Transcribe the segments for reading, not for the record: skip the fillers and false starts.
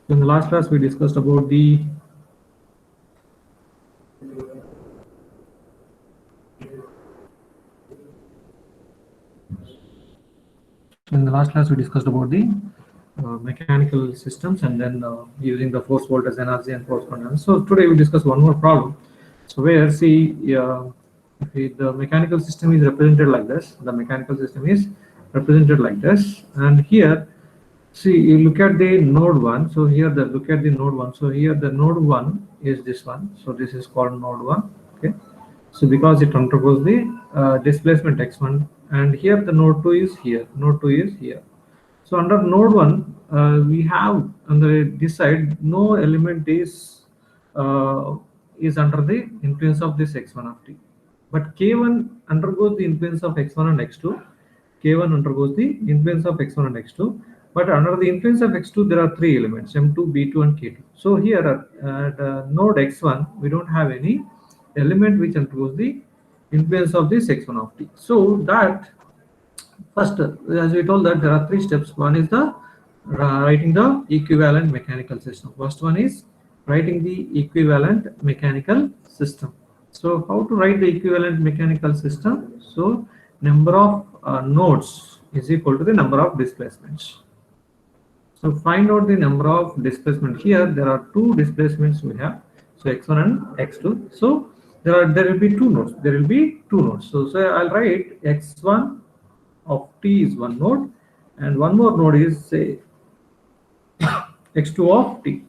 In the last class, we discussed about the mechanical systems, and then using the force, voltage, energy, and force control. So today we discuss one more problem. So where see if the mechanical system is represented like this, the mechanical system is represented like this, and here see you look at the node one. So here the look at the node one. So here the node one is this one. So this is called node one. Okay. So because it undergoes the displacement x1, and here the node 2 is here, node 2 is here. So under node 1, we have on this side no element uh, is under the influence of this x1 of t. But k1 undergoes the influence of x1 and x2. K1 undergoes the influence of x1 and x2. But under the influence of x2, there are three elements, m2, b2, and k2. So here at node x1, we don't have any element which undergoes the influence of this x1 of t. So that first, as we told that there are three steps. One is the writing the equivalent mechanical system. First one is writing the equivalent mechanical system. So how to write the equivalent mechanical system? So number of nodes is equal to the number of displacements. So find out the number of displacement. Here there are two displacements we have. So x1 and x2. So there will be two nodes. There will be two nodes. So I'll write x1 of t is one node, and one more node is say x2 of t.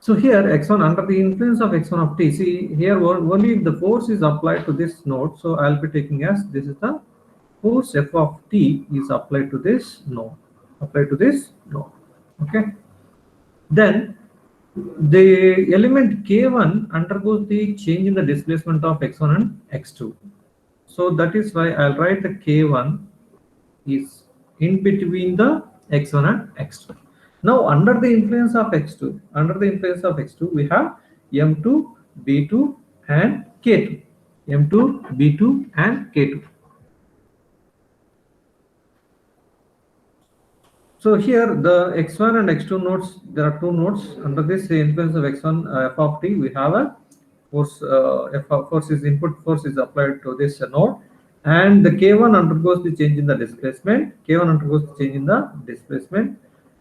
So here x1 under the influence of x1 of t. See here only if the force is applied to this node. So I'll be taking as this is the force f of t is applied to this node. Okay. Then the element k1 undergoes the change in the displacement of x1 and x2. So that is why I'll write the k1 is in between the x1 and x2. Now under the influence of x2, we have m2, b2, and k2. m2, b2, and k2. So here the x1 and x2 nodes, there are two nodes. Under this influence of x1 f of t, we have a force input force is applied to this node, and the k1 undergoes the change in the displacement.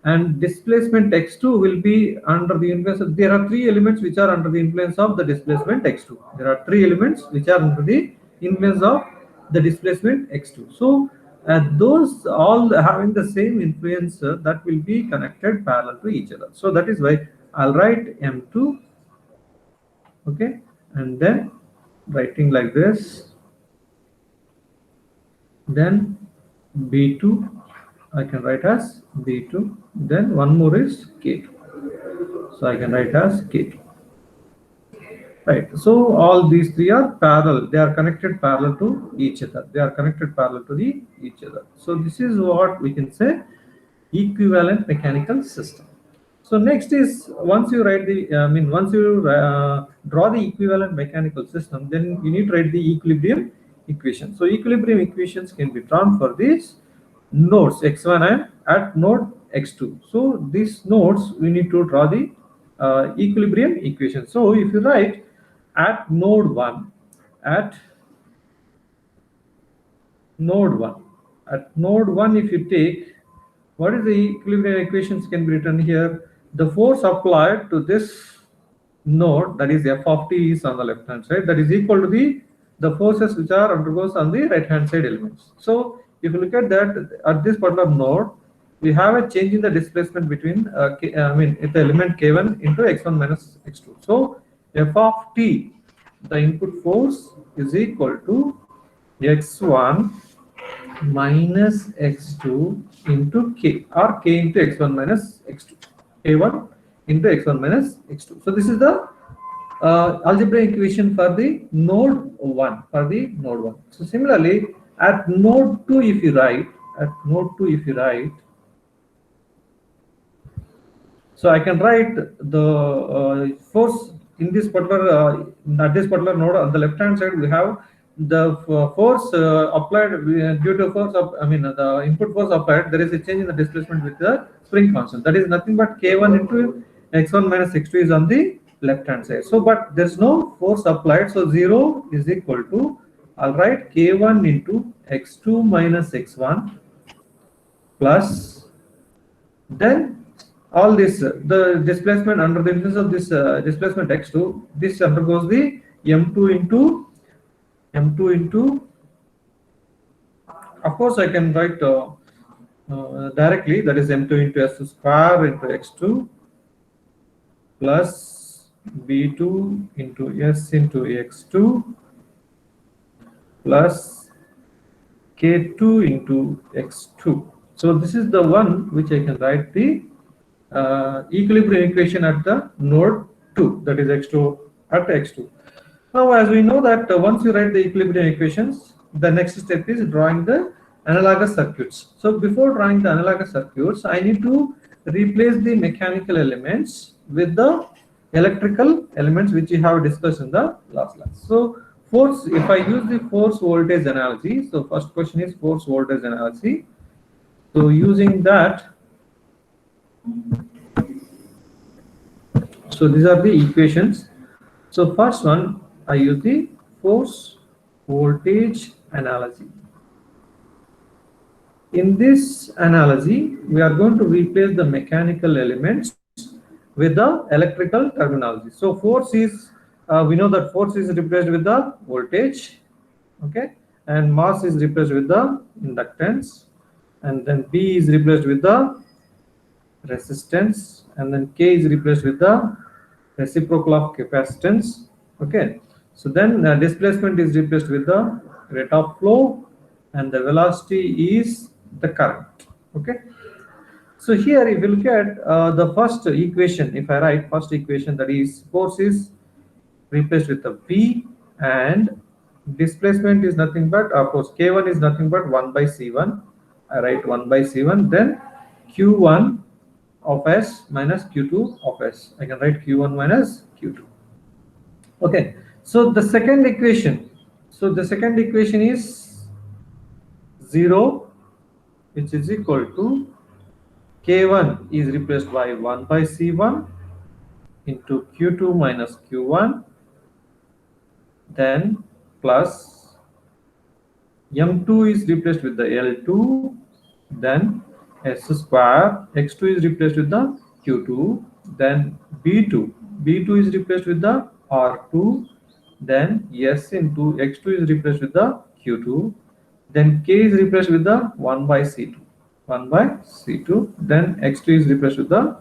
And displacement x2 will be under the influence of, there are three elements which are under the influence of the displacement x2. There are three elements which are under the influence of the displacement x2. So those all having the same influence that will be connected parallel to each other. So that is why I'll write m2, okay, and then writing like this, then b2 I can write as b2, then one more is k2, so I can write as k2. Right, so all these three are parallel, they are connected parallel to each other, each other. So this is what we can say equivalent mechanical system. So next is, once you write the once you draw the equivalent mechanical system, then you need to write the equilibrium equation. So equilibrium equations can be drawn for these nodes x1 and at node x2. So these nodes we need to draw the equilibrium equation. So if you write at node 1, at node 1, if you take, what is the equilibrium equations can be written here? The force applied to this node, that is f of t, is on the left hand side, that is equal to the forces which are undergoes on the right hand side elements. So if you look at that, at this particular node, we have a change in the displacement between the element k1 into x1 minus x2. So f of t, the input force, is equal to x1 minus x2 into k, or k into x1 minus x2, k1 into x1 minus x2. So this is the algebraic equation for the node 1, So similarly at node 2, if you write, so I can write the force in this particular at this particular node. On the left hand side we have the force applied due to force of, the input force applied, there is a change in the displacement with the spring constant. That is nothing but k1 into x1 minus x2 is on the left hand side. So, but there is no force applied, so 0 is equal to, I'll write k1 into x2 minus x1 plus, then all this the displacement under the influence of this displacement x2, this undergoes the m2 into, of course I can write directly, that is m2 into s square into x2 plus b2 into s into x2 plus k2 into x2. So this is the one which I can write the equilibrium equation at the node 2, that is x2 at x2. Now, as we know that once you write the equilibrium equations, the next step is drawing the analogous circuits. So before drawing the analogous circuits, I need to replace the mechanical elements with the electrical elements which we have discussed in the last class. So force, if I use the force voltage analogy, so first question is force voltage analogy. So using that, so these are the equations. So first one, I use the force voltage analogy. In this analogy, we are going to replace the mechanical elements with the electrical terminology. So force is, we know that force is replaced with the voltage, okay, and mass is replaced with the inductance, and then B is replaced with the resistance, and then K is replaced with the reciprocal of capacitance, okay. So then displacement is replaced with the rate of flow, and the velocity is the current, okay. So here if you look at the first equation, if I write first equation, that is force is replaced with a V, and displacement is nothing but, of course, K1 is nothing but 1 by C1. I write 1 by C1, then Q1 of S minus Q2 of S. I can write Q1 minus Q2. Okay, so the second equation, is 0, which is equal to K1 is replaced by 1 by C1 into Q2 minus Q1, then plus M2 is replaced with the L2, then S square, X2 is replaced with the Q2, then B2 is replaced with the R2, then S into X2 is replaced with the Q2, then K is replaced with the 1 by C2, then X2 is replaced with the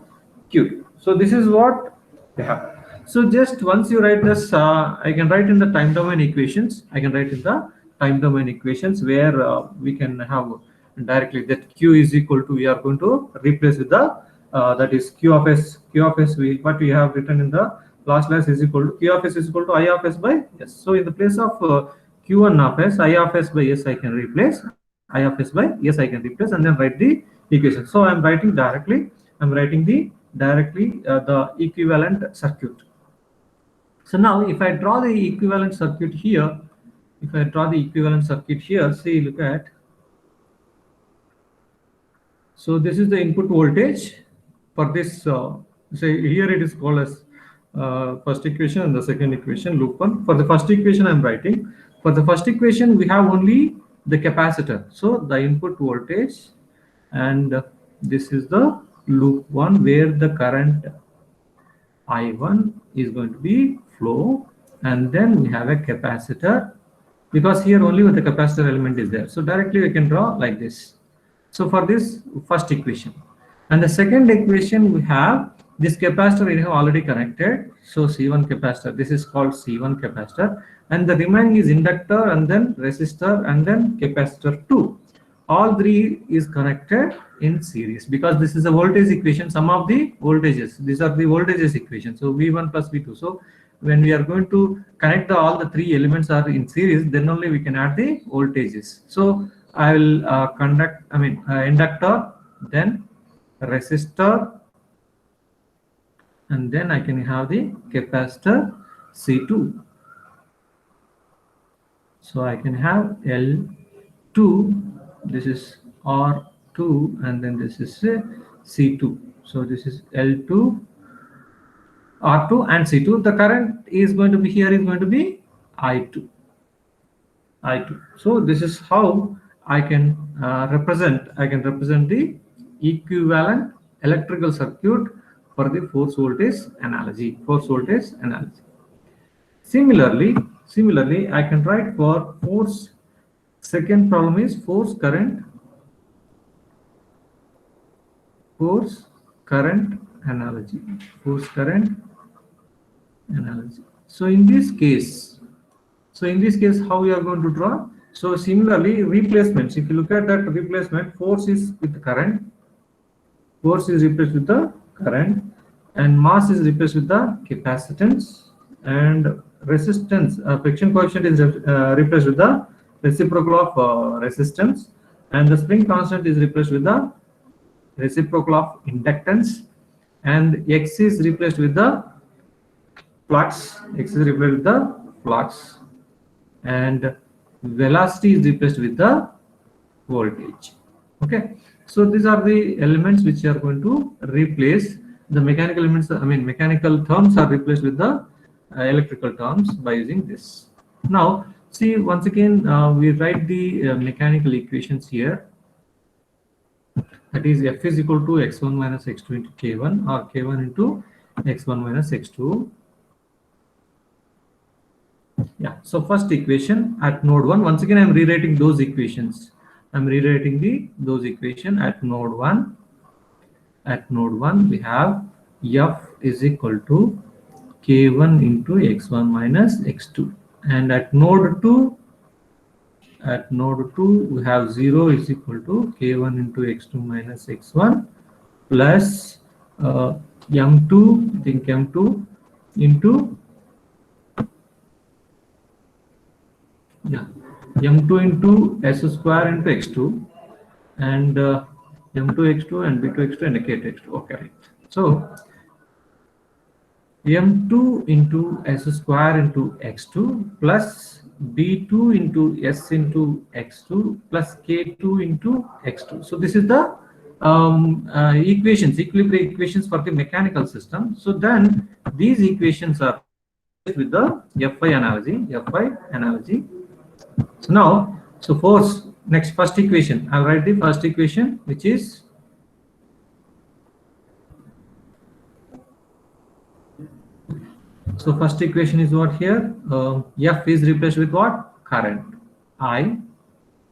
Q2. So this is what we have. So just once you write this, I can write in the time domain equations. Where we can have directly that Q is equal to, we are going to replace with the that is Q of S. What we have written in the last class is equal to Q of S is equal to I of S by S. So in the place of Q1 of S, I of S by S I can replace, I of S by S I can replace, and then write the equation. So I'm writing directly. the equivalent circuit. So now if I draw the equivalent circuit here, see, look at. So this is the input voltage for this, say here it is called as first equation and the second equation, loop 1. For the first equation I'm writing. For the first equation we have only the capacitor. So the input voltage, and this is the loop 1 where the current I1 is going to be flow, and then we have a capacitor, because here only with the capacitor element is there. So directly we can draw like this. So for this first equation, and the second equation we have this capacitor we have already connected. So C1 capacitor, this is called C1 capacitor, and the remaining is inductor, and then resistor, and then capacitor 2. All three is connected in series, because this is a voltage equation, sum of the voltages. These are the voltages equation. So V1 plus V2. So when we are going to connect all the three elements are in series, then only we can add the voltages. So I will inductor, then resistor, and then I can have the capacitor C2. So I can have L2, this is R2, and then this is C2. So this is L2, R2 and C2. The current is going to be here is going to be I2. So this is how I can represent the equivalent electrical circuit for the force voltage analogy. Similarly, I can write for force. Second problem is force current analogy. So in this case, how we are going to draw? So similarly, replacements. If you look at that replacement, force is with current. Force is replaced with the current, and mass is replaced with the capacitance, and resistance, friction coefficient is replaced with the reciprocal of resistance, and the spring constant is replaced with the reciprocal of inductance, and X is replaced with the flux. And velocity is replaced with the voltage. Okay, so these are the elements which are going to replace the mechanical elements. I mean, mechanical terms are replaced with the electrical terms by using this. Now, see, once again, we write the mechanical equations here. That is, F is equal to x1 minus x2 into k1, or k1 into x1 minus x2. Yeah, so first equation at node 1. Once again, I am rewriting those equations. Those equations at node 1. At node 1, we have F is equal to k1 into x1 minus x2. And at node 2, we have 0 is equal to k1 into x2 minus x1 plus m2, think m2 into m2 into s square into x2, and m2 x2 and b2 x2 and k x2. Okay, right. So m2 into s square into x2 plus b2 into s into x2 plus k2 into x2. So this is the equilibrium equations for the mechanical system. So then these equations are with the Fi analogy. So now, force, next, first equation. I'll write the first equation, which is first equation is what here? F is replaced with what? Current I,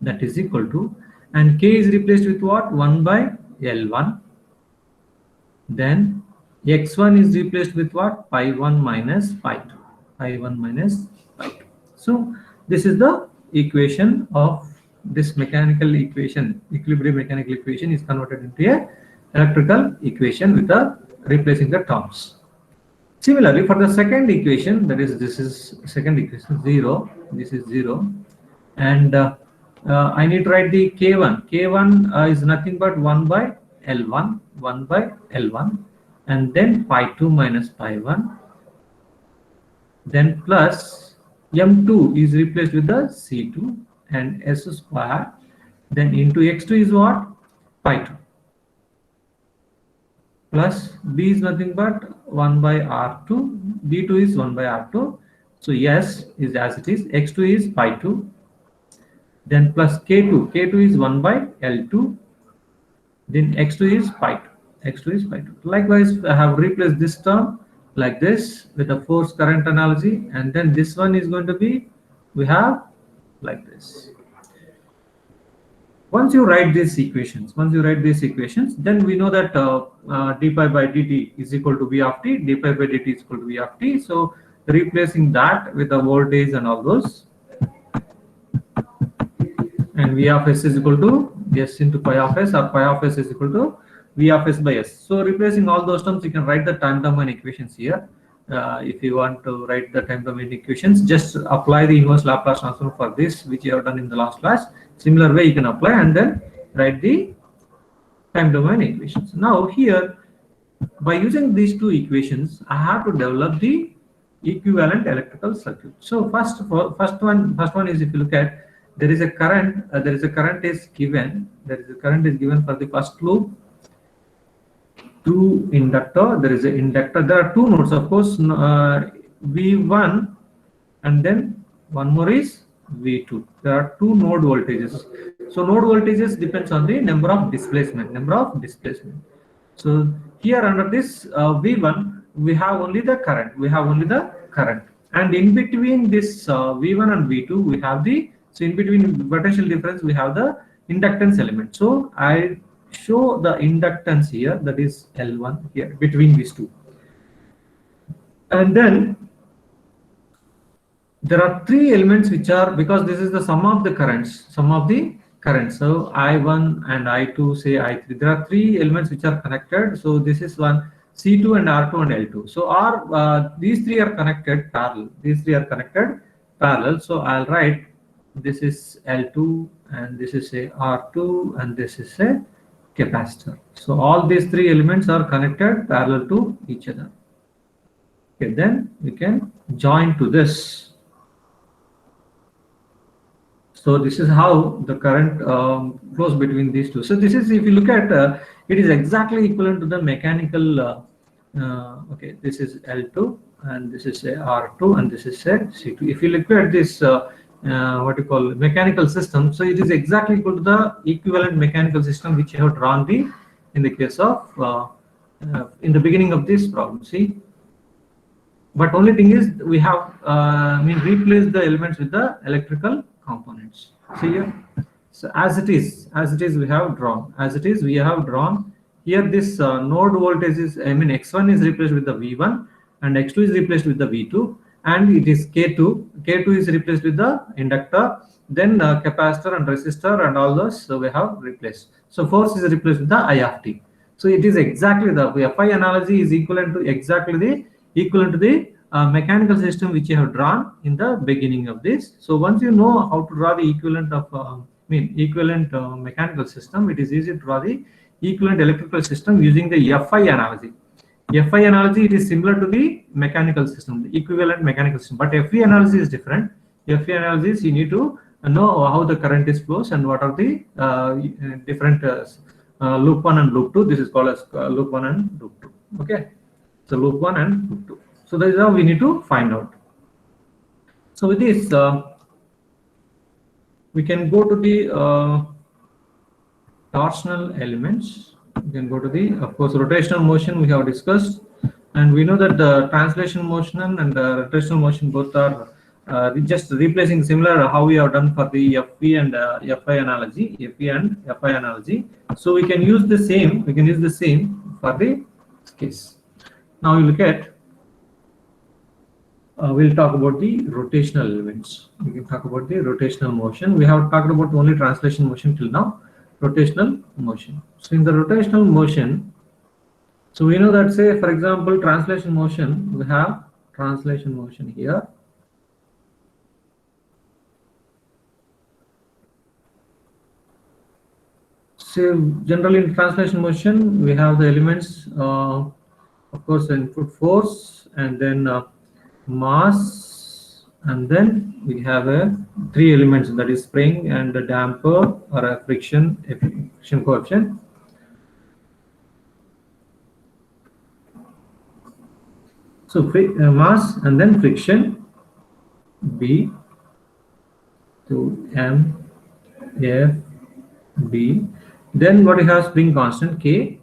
that is equal to, and K is replaced with what? 1 by L1. Then X1 is replaced with what? Pi 1 minus pi 2. So this is the equation of this mechanical equation. Equilibrium mechanical equation is converted into a electrical equation with the replacing the terms. Similarly, for the second equation, that is, this is second equation, 0. This is 0, and I need to write the k1. K1 is nothing but 1 by L1, and then pi 2 minus pi 1. Then plus m2 is replaced with the c2 and s square. Then into x2 is what? Pi 2. Plus b is nothing but 1 by r2. b2 is 1 by r2. So s is as it is. x2 is pi 2. Then plus k2. k2 is 1 by L2. Then x2 is pi 2. Likewise, I have replaced this term like this with the force current analogy, and then this one is going to be, we have like this. Once you write these equations, then we know that d pi by dt is equal to v of t, d pi by dt is equal to v of t. So replacing that with the voltage and all those, and v of s is equal to s into pi of s, or pi of s is equal to v of s by s. So replacing all those terms, you can write the time domain equations here. If you want to write the time domain equations, just apply the inverse Laplace transform for this, which you have done in the last class. Similar way you can apply and then write the time domain equations. Now here, by using these two equations, I have to develop the equivalent electrical circuit. So first one is, if you look at, there is a current. There is a current is given. There is a current is given for the first loop through inductor. There is an inductor. There are two nodes, of course, V1, and then one more is V2. There are two node voltages. So node voltages depends on the number of displacement. So here under this V1, we have only the current. And in between this V1 and V2, we have the, so in between potential difference, we have the inductance element. So I show the inductance here, that is L1 here between these two. And then there are three elements which are, because this is the sum of the currents. So I1 and I2, say I3. There are three elements which are connected. So this is one, C2 and R2 and L2. So these three are connected parallel. So I'll write, this is L2 and this is a R2 and this is a capacitor. So all these three elements are connected parallel to each other. Okay, then we can join to this. So this is how the current flows between these two. So this is, if you look at, it is exactly equivalent to the mechanical. Okay, this is L2 and this is a R2 and this is a C2. If you look at this, what you call mechanical system, so it is exactly equal to the equivalent mechanical system which I have drawn in the case of in the beginning of this problem. See, but only thing is we have replaced the elements with the electrical components. See here, so as it is we have drawn, here this node voltage is, x1 is replaced with the V1 and x2 is replaced with the V2, and it is K2 is replaced with the inductor, then capacitor and resistor and all those, so we have replaced. So force is replaced with the I of t. So it is exactly the Fi analogy is equivalent to the mechanical system which you have drawn in the beginning of this. So once you know how to draw the equivalent of mechanical system, it is easy to draw the equivalent electrical system using the Fi analogy. Fi analogy, it is similar to the mechanical system, the equivalent mechanical system, but Fe analogy is different. Fe analogy is, you need to know how the current is flows and what are the different loop 1 and loop 2. This is called as loop 1 and loop 2. Okay, so loop 1 and loop 2. So that is how we need to find out. So with this, we can go to the torsional elements. We can go to the, of course, rotational motion we have discussed, and we know that the translation motion and the rotational motion both are just replacing similar how we have done for the Fe and Fi analogy. So we can use the same. For the case. Now you look at. We'll talk about the rotational elements. We can talk about the rotational motion. We have talked about only translation motion till now. Rotational motion. So in the rotational motion, so we know that, say for example, translation motion, we have translation motion here. So generally in translation motion, we have the elements, of course, input force, and then mass, and then we have three elements, that is spring and the damper or a friction coefficient. So mass and then friction B to M F B. Then what we have, spring constant K,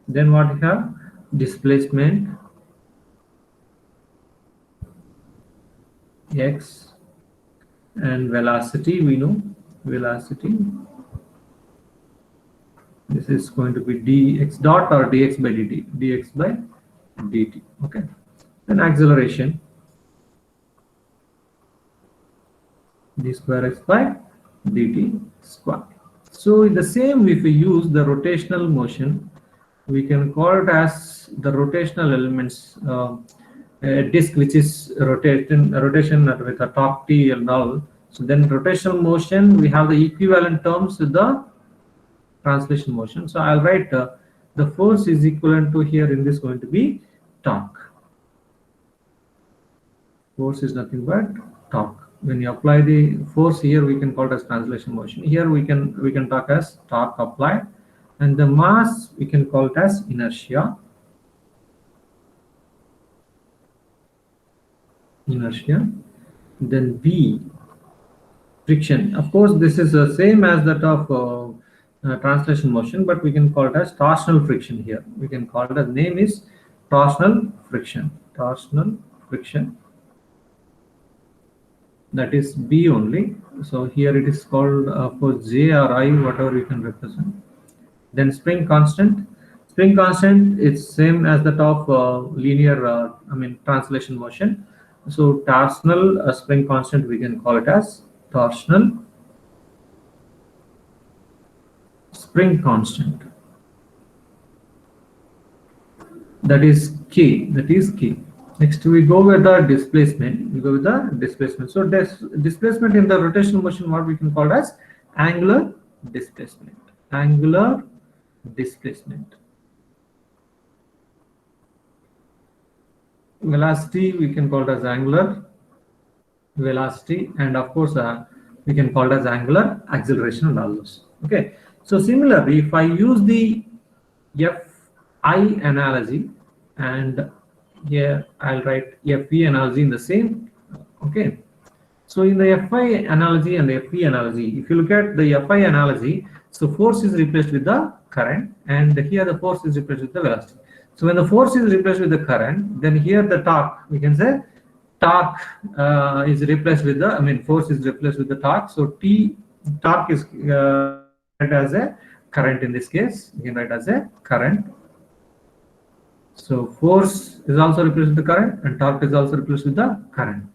Then what we have, displacement X, and velocity, we know velocity. This is going to be dx dot or dx by dt. Okay. Then acceleration, d square x by dt square. So the same, if we use the rotational motion, we can call it as the rotational elements, a disk which is rotation with a top T and all. So then rotational motion, we have the equivalent terms with the translation motion. So I'll write the force is equivalent to here in this going to be torque. Force is nothing but torque. When you apply the force here, we can call it as translation motion. Here we can talk as torque applied, and the mass we can call it as inertia. Then V, friction. Of course, this is the same as that of translation motion, but we can call it as torsional friction here. We can call it, the name is torsional friction. Torsional friction. That is B only. So here it is called for J or I, whatever you can represent. Then spring constant. Spring constant is same as that of linear, translation motion. So torsional spring constant, we can call it as torsional spring constant. That is K. That is K. Next, we go with the displacement. So displacement in the rotational motion, what we can call as angular displacement. Angular displacement. Velocity we can call it as angular velocity, and of course we can call it as angular acceleration and all those. Okay. So similarly, if I use the Fi analogy, and here I'll write Fe analogy in the same. Okay. So in the Fi analogy and the Fe analogy, if you look at the Fi analogy, so force is replaced with the current, and here the force is replaced with the velocity. So when the force is replaced with the current, then here the torque, we can say torque is replaced with the, force is replaced with the torque. So torque is write as a current in this case. We can write as a current. So force is also replaced with the current, and torque is also replaced with the current.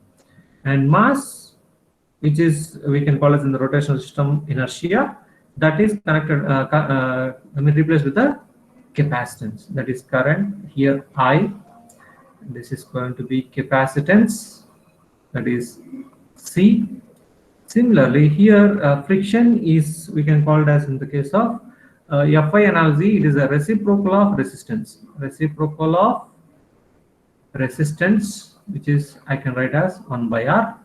And mass, which is we can call it in the rotational system inertia, that is connected, replaced with the capacitance. That is current here I. This is going to be capacitance. That is C. Similarly, here friction is, we can call it as in the case of Fi analogy, it is a reciprocal of resistance. Reciprocal of resistance, which is I can write as 1 by R.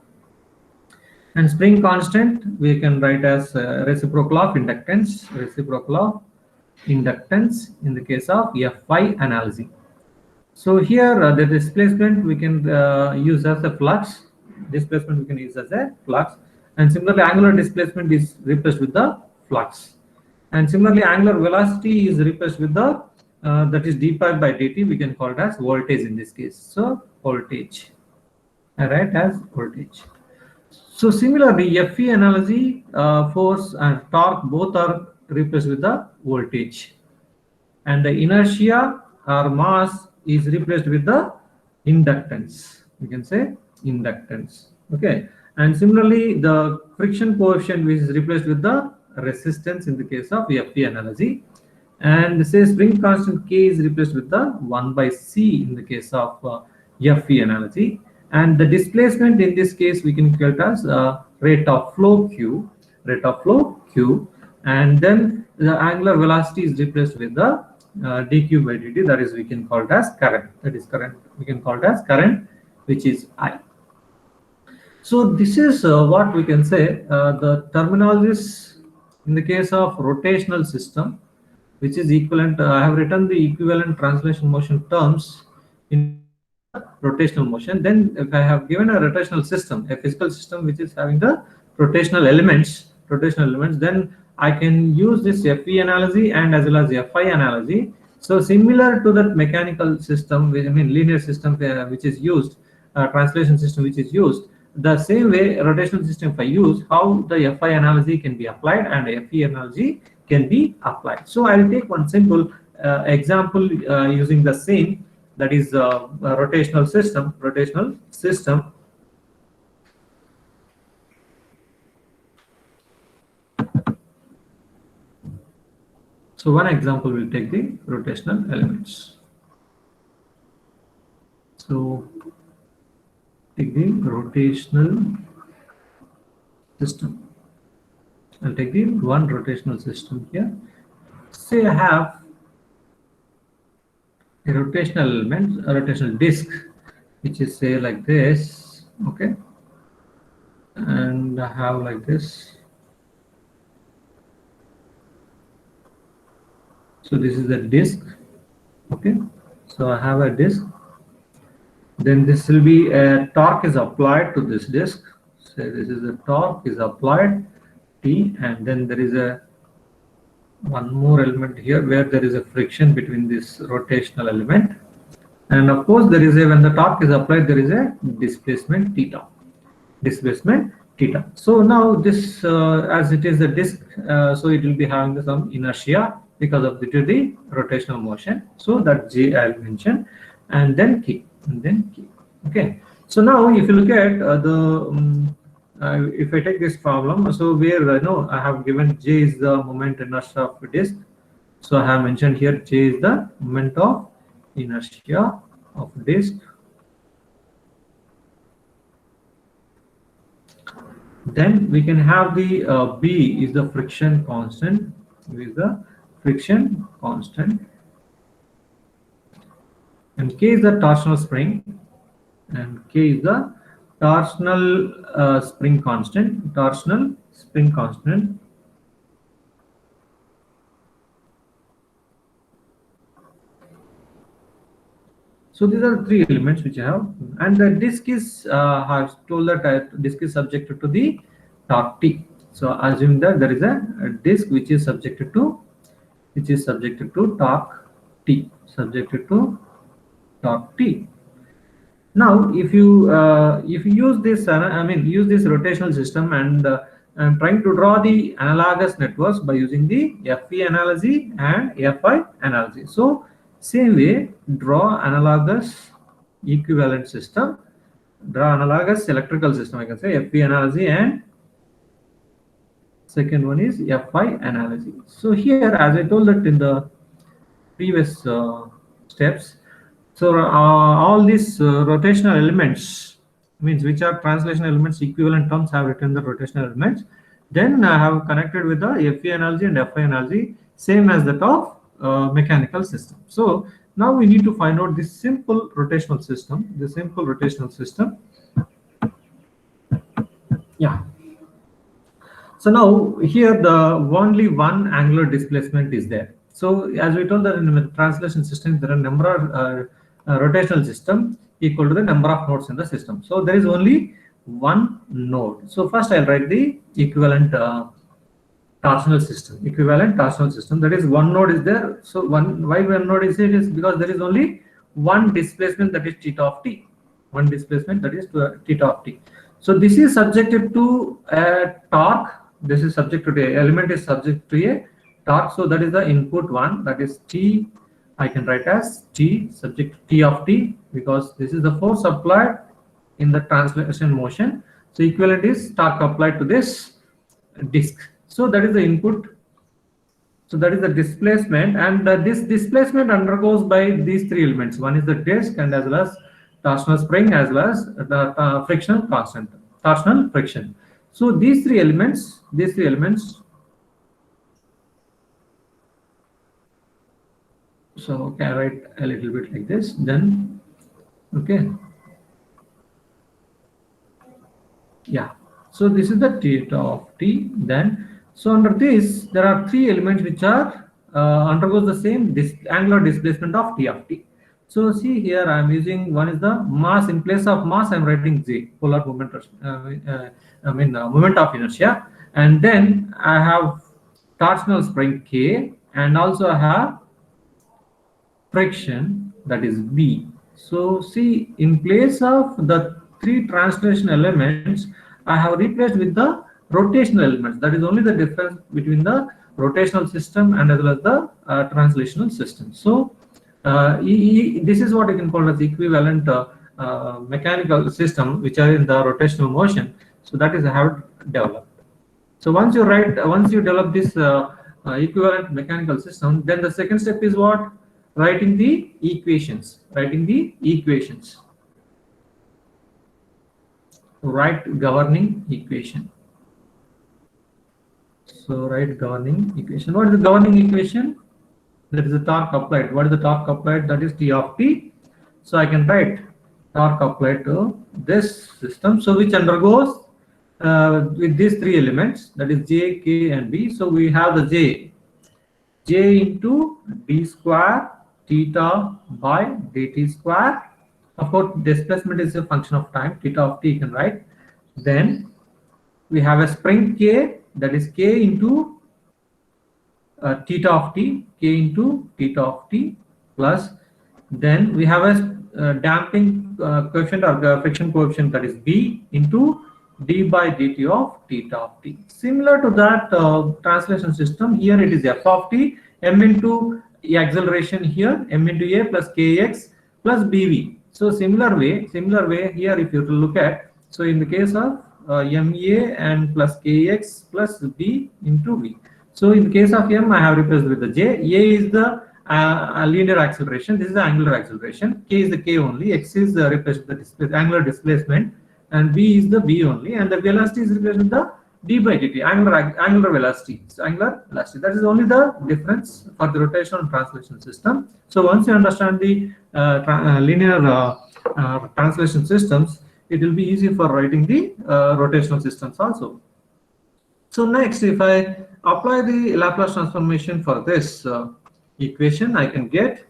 And spring constant we can write as reciprocal of inductance. Reciprocal of inductance in the case of Fi analogy. So here the displacement we can use as a flux. Displacement we can use as a flux, and similarly angular displacement is replaced with the flux. And similarly, angular velocity is replaced with the that is d pi by dt. We can call it as voltage in this case. So voltage, I write as voltage. So similarly, Fe analogy, force and torque both are replaced with the voltage, and the inertia or mass is replaced with the inductance. We can say inductance. Okay, and similarly, the friction coefficient is replaced with the resistance in the case of Fe analogy, and say spring constant K is replaced with the 1 by C in the case of Fe analogy, and the displacement in this case we can calculate as rate of flow Q, and then the angular velocity is replaced with the dq by dt, that is we can call it as current. That is current, we can call it as current, which is I. So this is what we can say the terminologies in the case of rotational system, which is equivalent. I have written the equivalent translation motion terms in rotational motion. Then if I have given a rotational system, a physical system which is having the rotational elements, then I can use this Fe analogy and as well as Fi analogy. So similar to that mechanical system, linear system which is used, translation system which is used, the same way rotational system if I use, how the Fi analogy can be applied and Fe analogy can be applied. So I will take one simple example using the same, that is a rotational system. So one example will take the rotational elements. So take the rotational system. I'll take the one rotational system here. Say I have a rotational element, a rotational disk, which is say like this, okay, and I have like this. So this is the disk, okay. So I have a disk. Then this will be a torque is applied to this disk. So this is a torque is applied T, and then there is a one more element here where there is a friction between this rotational element, and of course there is a when the torque is applied there is a displacement theta. Displacement theta. So now this as it is a disk, so it will be having some inertia because of the rotational motion. So that J I will mention, and then K, and then K. Okay. So now if you look at if I take this problem, so where I know I have given J is the moment inertia of the disk. So I have mentioned here J is the moment of inertia of disk. Then we can have the B is the friction constant. B is the friction constant, and K is the torsional spring, and K is the torsional spring constant. Torsional spring constant. So these are the three elements which I have, and the disk is has told that disk is subjected to the torque T. So assume that there is a disk which is subjected to torque T, subjected to torque T. Now, if you use this, use this rotational system, and I'm trying to draw the analogous networks by using the FE analogy and FI analogy. So, same way, draw analogous equivalent system, draw analogous electrical system. I can say FE analogy, and second one is FI analogy. So here, as I told that in the previous steps. So all these rotational elements means which are translation elements, equivalent terms have written the rotational elements. Then I have connected with the FE analogy and FI analogy, same as that of mechanical system. So now we need to find out this simple rotational system. The simple rotational system. Yeah. So now here the only one angular displacement is there. So as we told that in the translation system, there are number of rotational system equal to the number of nodes in the system. So there is only one node. So first I'll write the equivalent torsional system. Equivalent torsional system. That is one node is there. So why one node is it is because there is only one displacement, that is theta of t. One displacement, that is theta of t. So this is subjected to a torque. This is subject to the element is subject to a torque. So that is the input one, that is T. I can write as T subject to T of T, because this is the force applied in the translation motion. So equivalent is torque applied to this disk. So that is the input. So that is the displacement, and this displacement undergoes by these three elements. One is the disk, and as well as torsional spring, as well as the frictional constant, torsional friction. So these three elements. So okay, I write a little bit like this. Then okay, yeah. So this is the theta of t. Then so under this there are three elements which are undergoes the same angular displacement of t of t. So see here I am using one is the mass. In place of mass I am writing J, polar moment. Moment of inertia, and then I have torsional spring K, and also I have friction, that is B. So see, in place of the three translation elements, I have replaced with the rotational elements. That is only the difference between the rotational system and as well as the translational system. So this is what you can call as equivalent mechanical system which are in the rotational motion. So that is how it developed. So once you develop this equivalent mechanical system, then the second step is what? Writing the equations. Write governing equation. So write governing equation. What is the governing equation? That is the torque applied. What is the torque applied? That is T of T. So I can write torque applied to this system, so which undergoes with these three elements, that is J, K, and B. So we have the J into d square theta by dt square. Of course, displacement is a function of time. Theta of t you can write. Then we have a spring K, that is K into theta of t, K into theta of t, plus then we have a damping coefficient or friction coefficient, that is B into d by dt of theta of t. Similar to that translation system, here it is f of t, m into acceleration here, m into a plus kx plus bv. So similar way here, if you look at, so in the case of ma and plus kx plus b into v. So in the case of m, I have replaced with the j. A is the linear acceleration. This is the angular acceleration. K is the k only. X is replaced with the angular displacement, and b is the b only. And the velocity is replaced with the d by dt, angular velocity. So angular velocity. That is only the difference for the rotational and translation system. So once you understand the linear translation systems, it will be easy for writing the rotational systems also. So next, if I apply the Laplace transformation for this equation, I can get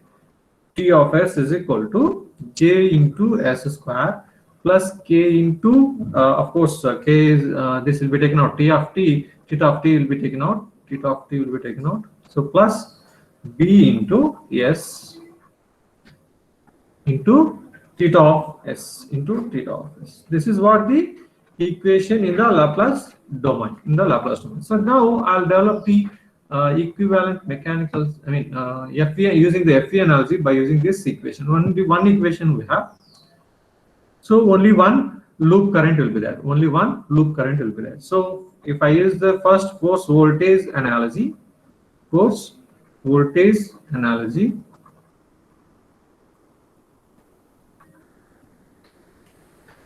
T of s is equal to j into s square plus k into, of course, k is, this will be taken out, T of t, theta of t will be taken out, theta of t will be taken out. So plus b into s into theta of s into theta of s. This is what the equation in the Laplace domain, So now I'll develop the equivalent mechanical, FE, using the FE analogy by using this equation. Only one equation we have. So only one loop current will be there. Only one loop current will be there. So if I use the first force voltage analogy,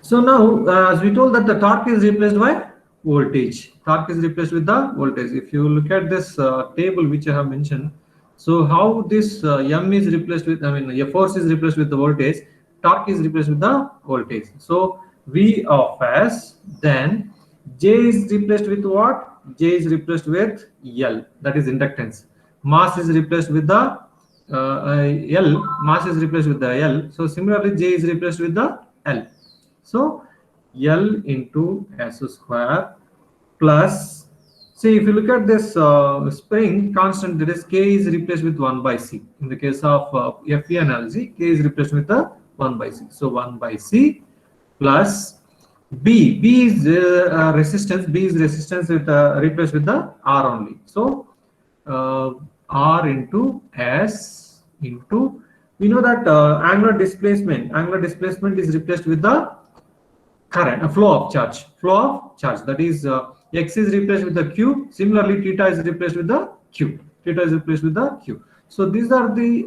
So now, as we told that the torque is replaced by voltage. Torque is replaced with the voltage. If you look at this table which I have mentioned, so how this M is replaced with, a force is replaced with the voltage, torque is replaced with the voltage. So V of S, then J is replaced with what? J is replaced with L, that is inductance. Mass is replaced with the L, mass is replaced with the L. So similarly, J is replaced with the L. So L into S square plus, see, if you look at this spring constant, that is K is replaced with 1 by C. In the case of FE analogy, K is replaced with the 1 by C. So 1 by C plus B. B is resistance. B is resistance with replaced with the R only. So R into S into, we know that angular displacement is replaced with the current, a flow of charge. That is x is replaced with the q. Similarly, theta is replaced with the q. So these are the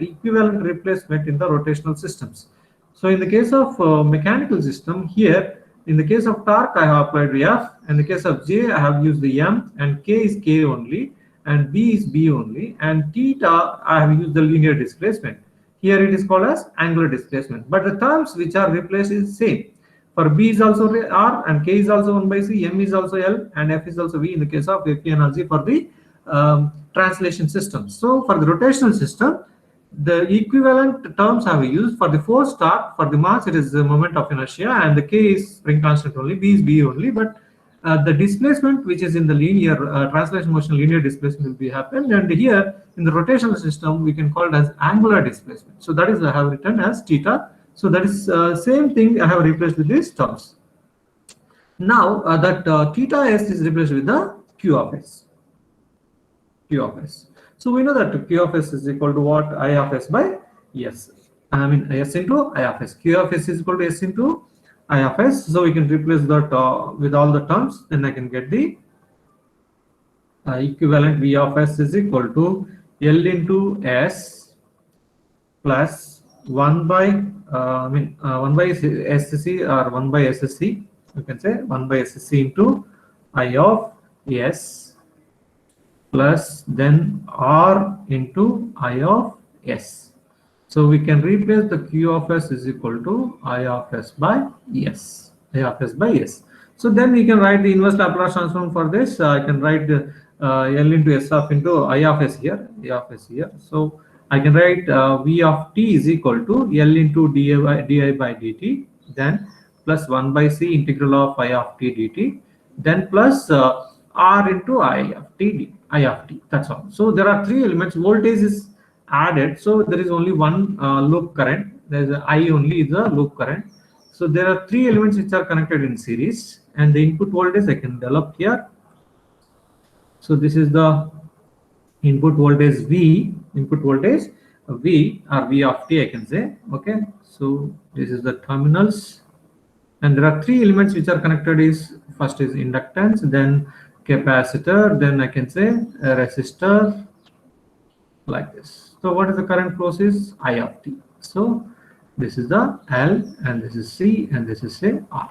equivalent replacement in the rotational systems. So in the case of mechanical system, here in the case of torque I have applied F. In the case of J I have used the M, and K is K only, and B is B only, and theta I have used the linear displacement. Here it is called as angular displacement, but the terms which are replaced is same. For B is also R, and K is also 1 by C, M is also L, and F is also V in the case of FE analogy for the translation system. So for the rotational system, the equivalent terms have used. For the force torque, for the mass it is the moment of inertia, and the K is spring constant only, B is B only, but the displacement which is in the linear translation motion, linear displacement will be happened, and here in the rotational system we can call it as angular displacement. So that is I have written as theta. So that is same thing I have replaced with these terms. Now that theta s is replaced with the q of s. So we know that q of s is equal to what? I of s by s. S into I of s. Q of s is equal to s into I of s. So we can replace that with all the terms. Then I can get the equivalent V of s is equal to L into s plus 1 by 1 by SC or 1 by SSC. You can say 1 by SSC into I of s plus then R into I of S. So we can replace the Q of S is equal to I of S by S. I of S by S. So then we can write the inverse Laplace transform for this. I can write the L into S of into I of S here. I of S here. So I can write V of t is equal to L into di by dt. Then plus 1 by C integral of I of t dt. Then plus R into I of t. That's all. So there are three elements. Voltage is added, so there is only one loop current. There is I only is a loop current. So there are three elements which are connected in series, and the input voltage I can develop here. So this is the input voltage V, input voltage V or V of t I can say. Okay, so this is the terminals, and there are three elements which are connected. Is first is inductance, then capacitor, then I can say a resistor, like this. So what is the current flows is I of t. So this is the L, and this is C, and this is say R.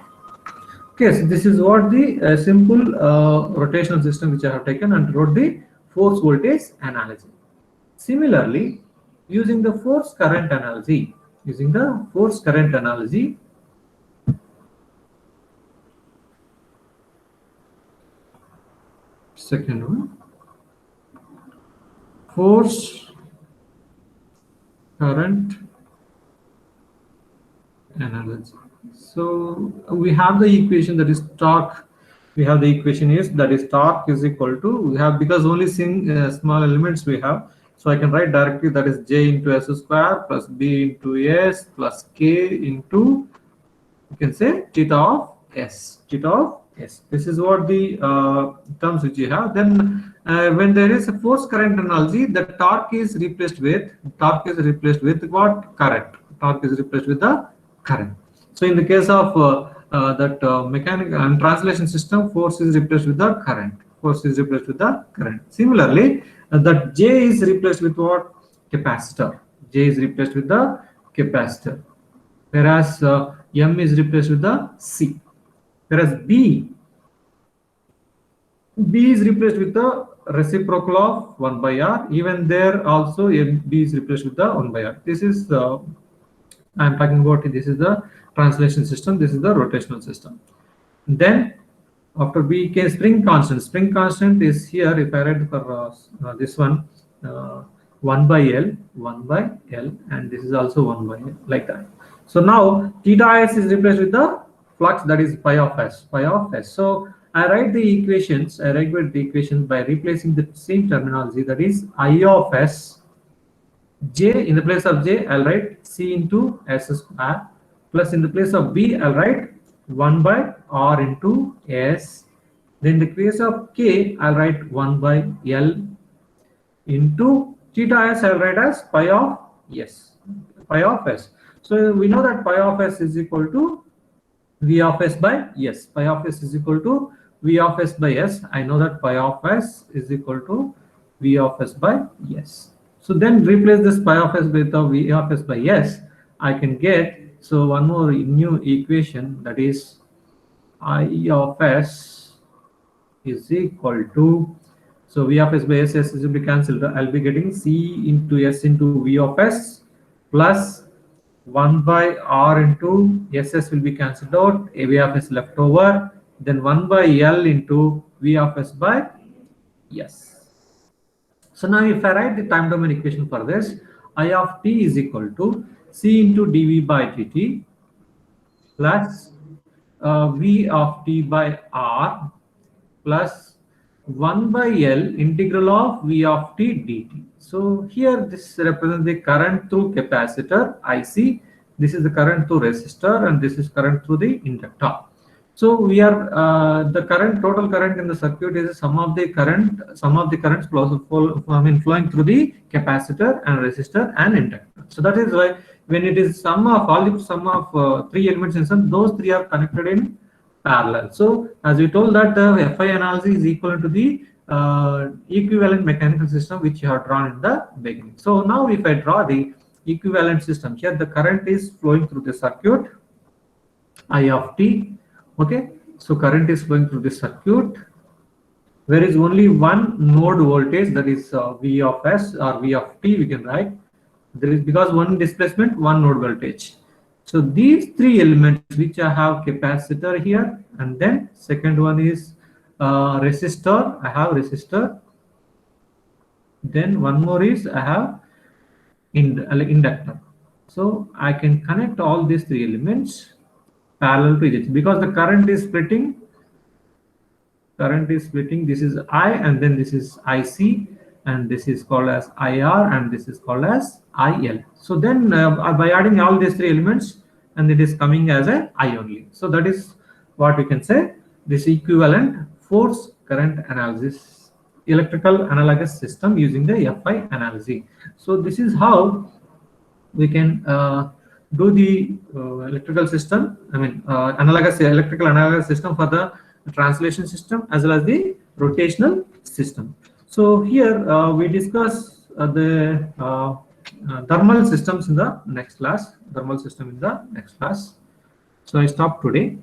Okay, so this is what the simple rotational system which I have taken and wrote the force voltage analogy. Similarly, using the force current analogy, second one, force current analogy. So we have the equation that is torque. We have the equation is that is torque is equal to, we have, because only small elements we have, so I can write directly that is J into S square plus B into S plus K into, you can say theta of S. This is what the terms which you have. Then when there is a force current analogy, the torque is replaced with what? Current. Torque is replaced with the current. So in the case of mechanical and translation system, force is replaced with the current. Similarly, that J is replaced with what? Capacitor. J is replaced with the capacitor, whereas M is replaced with the C. Whereas B is replaced with the reciprocal of 1 by R. Even there also B is replaced with the 1 by R. This is I'm talking about, this is the translation system, this is the rotational system. Then after B came spring constant. Spring constant is here. If I write for this one 1 by L, and this is also 1 by L, like that. So now theta S is replaced with the flux, that is pi of S. So I write the equations by replacing the same terminology, that is I of S. J, in the place of J, I'll write C into S square, plus in the place of B, I'll write 1 by R into S. Then in the case of K, I'll write 1 by L into theta S, I'll write as pi of S. So we know that pi of S is equal to V of S by S. Pi of S is equal to V of S by S. I know that pi of S is equal to V of S by S. So then replace this pi of S with the V of S by S. I can get, so one more new equation, that is I of S is equal to, so V of S by S will be cancelled. I'll be getting C into S into V of S plus 1 by R into SS will be cancelled out, a V of S left over, then 1 by L into V of S by S. So now if I write the time domain equation for this, I of t is equal to C into dV by dt plus V of t by R plus 1 by L integral of V of t dt. So here this represents the current through capacitor IC. This is the current through resistor, and this is current through the inductor. So we are the total current in the circuit is some of the currents flowing through the capacitor and resistor and inductor. So that is why when it is sum of three elements in sum, those three are connected in parallel. So as we told that the FI analogy is equal to the equivalent mechanical system which you have drawn in the beginning. So now if I draw the equivalent system here, the current is flowing through the circuit I of t. Okay, so current is flowing through this circuit, where is only one node voltage, that is V of S or V of T we can write. There is, because one displacement, one node voltage. So these three elements which I have capacitor here, and then second one is resistor, I have resistor, then one more is I have inductor. So I can connect all these three elements parallel to each other, because the current is splitting. This is I, and then this is IC, and this is called as IR, and this is called as IL. So then by adding all these three elements, and it is coming as a I only. So that is what we can say, this equivalent force current analysis, electrical analogous system using the FI analysis. So this is how we can do the electrical system, electrical analogous system for the translation system as well as the rotational system. So here we discuss the thermal systems in the next class. So I stop today.